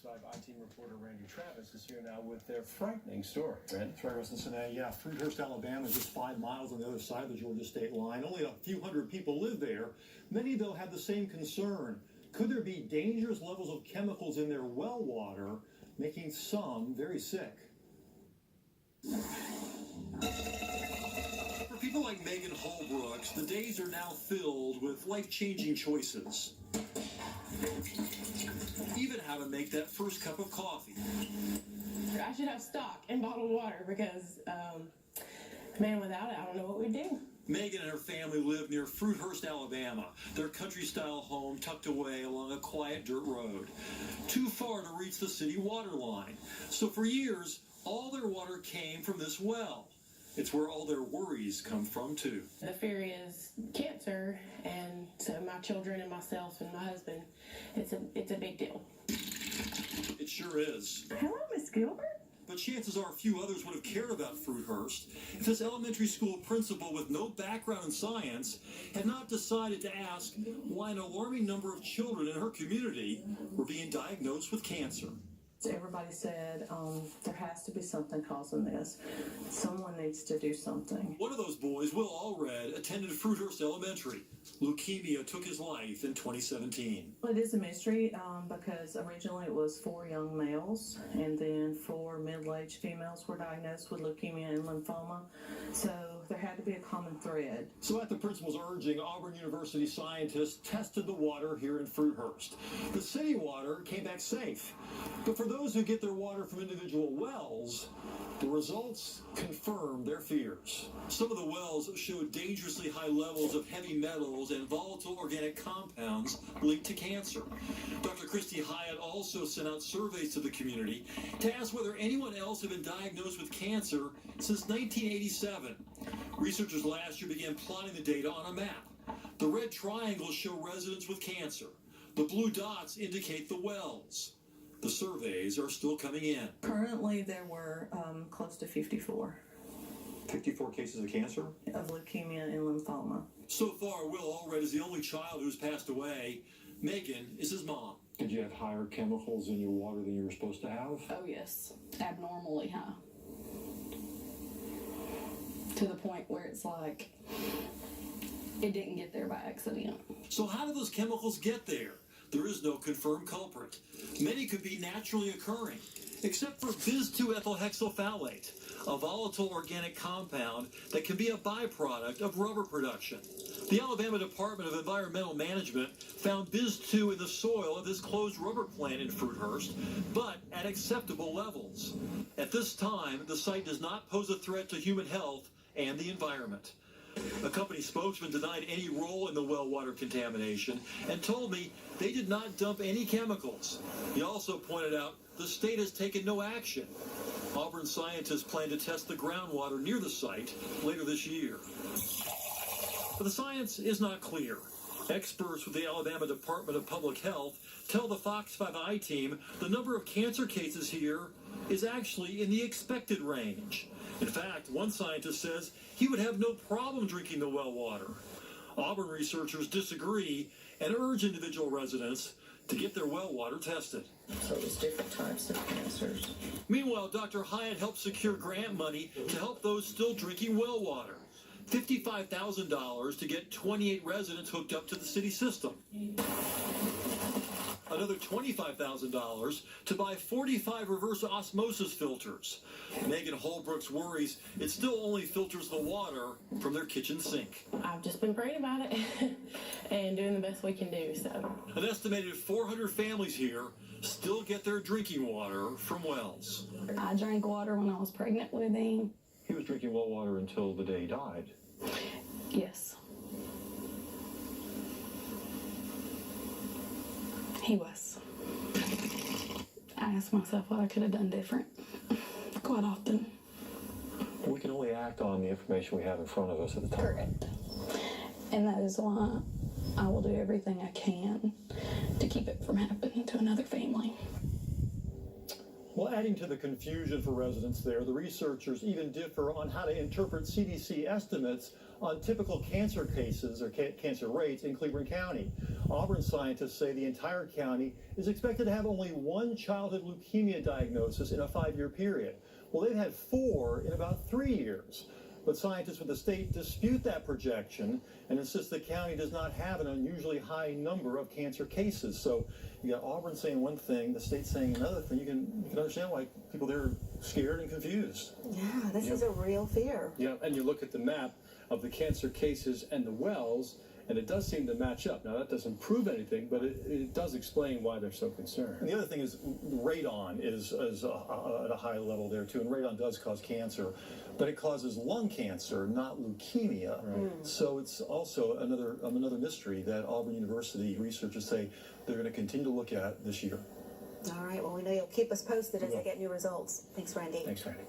5 I-Team reporter Randy Travis is here now with their frightening story. Randy? That's right, Cincinnati. Yeah, Fruithurst, Alabama is just 5 miles on the other side of the Georgia state line. Only a few hundred people live there. Many, though, have the same concern. Could there be dangerous levels of chemicals in their well water, making some very sick? For people like Megan Holdbrooks, the days are now filled with life-changing choices. Even how to make that first cup of coffee. I should have stock in bottled water because, man, without it, I don't know what we'd do. Megan and her family live near Fruithurst, Alabama, their country-style home tucked away along a quiet dirt road, too far to reach the city water line. So for years, all their water came from this well. It's where all their worries come from, too. The fear is cancer, and so my children and myself and my husband, it's a big deal. It sure is. Hello, Miss Gilbert. But chances are few others would have cared about Fruithurst if this elementary school principal with no background in science had not decided to ask why an alarming number of children in her community were being diagnosed with cancer. Everybody said there has to be something causing this. Someone needs to do something. One of those boys, Will Allred, attended Fruithurst Elementary. Leukemia took his life in 2017. It is a mystery because originally it was 4 young males, and then 4 middle-aged females were diagnosed with leukemia and lymphoma. So there had to be a common thread. So at the principal's urging, Auburn University scientists tested the water here in Fruithurst. The city water came back safe. But for those who get their water from individual wells, the results confirm their fears. Some of the wells showed dangerously high levels of heavy metals and volatile organic compounds linked to cancer. Dr. Christy Hyatt also sent out surveys to the community to ask whether anyone else had been diagnosed with cancer since 1987. Researchers last year began plotting the data on a map. The red triangles show residents with cancer. The blue dots indicate the wells. The surveys are still coming in. Currently, there were close to 54. 54 cases of cancer? Of leukemia and lymphoma. So far, Will Allred is the only child who's passed away. Megan is his mom. Did you have higher chemicals in your water than you were supposed to have? Oh, yes. Abnormally high. To the point where it's like, it didn't get there by accident. So how did those chemicals get there? There is no confirmed culprit. Many could be naturally occurring, except for bis-2-ethylhexylphthalate, a volatile organic compound that can be a byproduct of rubber production. The Alabama Department of Environmental Management found bis-2 in the soil of this closed rubber plant in Fruithurst, but at acceptable levels. At this time, the site does not pose a threat to human health and the environment. A company spokesman denied any role in the well water contamination and told me they did not dump any chemicals. He also pointed out the state has taken no action. Auburn scientists plan to test the groundwater near the site later this year. But the science is not clear. Experts with the Alabama Department of Public Health tell the Fox 5 I-Team the number of cancer cases here is actually in the expected range. In fact, one scientist says he would have no problem drinking the well water. Auburn researchers disagree and urge individual residents to get their well water tested. So there's different types of cancers. Meanwhile, Dr. Hyatt helped secure grant money to help those still drinking well water. $55,000 to get 28 residents hooked up to the city system. Another $25,000 to buy 45 reverse osmosis filters. Megan Holdbrooks worries it still only filters the water from their kitchen sink. I've just been praying about it and doing the best we can do. So, an estimated 400 families here still get their drinking water from wells. I drank water when I was pregnant with him. He was drinking well water until the day he died. Yes. He was. I ask myself what I could have done different quite often. We can only act on the information we have in front of us at the time. Correct. And that is why I will do everything I can to keep it from happening to another family. Well, adding to the confusion for residents there, the researchers even differ on how to interpret CDC estimates on typical cancer cases or cancer rates in Cleveland County. Auburn scientists say the entire county is expected to have only one childhood leukemia diagnosis in a 5-year period. Well, they've had 4 in about 3 years. But scientists with the state dispute that projection and insist the county does not have an unusually high number of cancer cases. So you got Auburn saying one thing, the state saying another thing. You can understand why people there are scared and confused. Yeah, this is a real fear. Yeah, and you look at the map of the cancer cases and the wells, and it does seem to match up. Now, that doesn't prove anything, but it does explain why they're so concerned. And the other thing is radon is at a high level there, too. And radon does cause cancer, but it causes lung cancer, not leukemia. Right. So it's also another mystery that Auburn University researchers say they're going to continue to look at this year. All right, well, we know you'll keep us posted as they get new results. Thanks, Randy. Thanks, Randy.